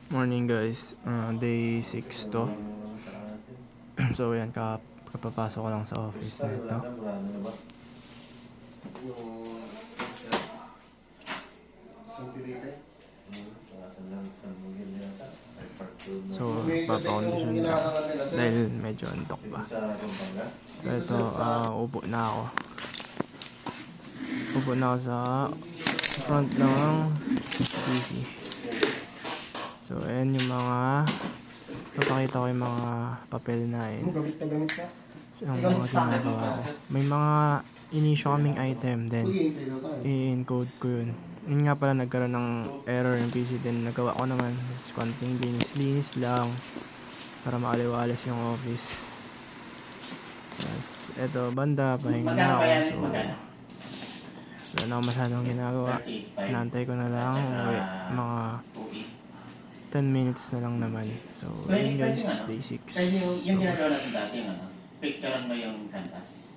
Morning guys, day 6 to. So yan, kapapasok ko lang sa office na ito. So papakondisyon lang dahil medyo antok pa. So ito, upo na ako. Upo na ako sa front ng PC. So ayan yung mga papakita ko yung mga papel na yun. Yung mga ginagawa ko. May mga inisyo kaming item, then i-encode ko yun. Yun nga pala, nagkaroon ng error yung PC, then nagawa ko naman. Konting linis lang para maaliwalas yung office. Tapos eto, banda, pahinga na ako. So wala na ako masyadong ginagawa. Inaantay ko na lang umuwi. Mga 10 minutes na lang naman. So, yun guys, day 6. Yung ginagawa natin dati, picturean mo yung canvas.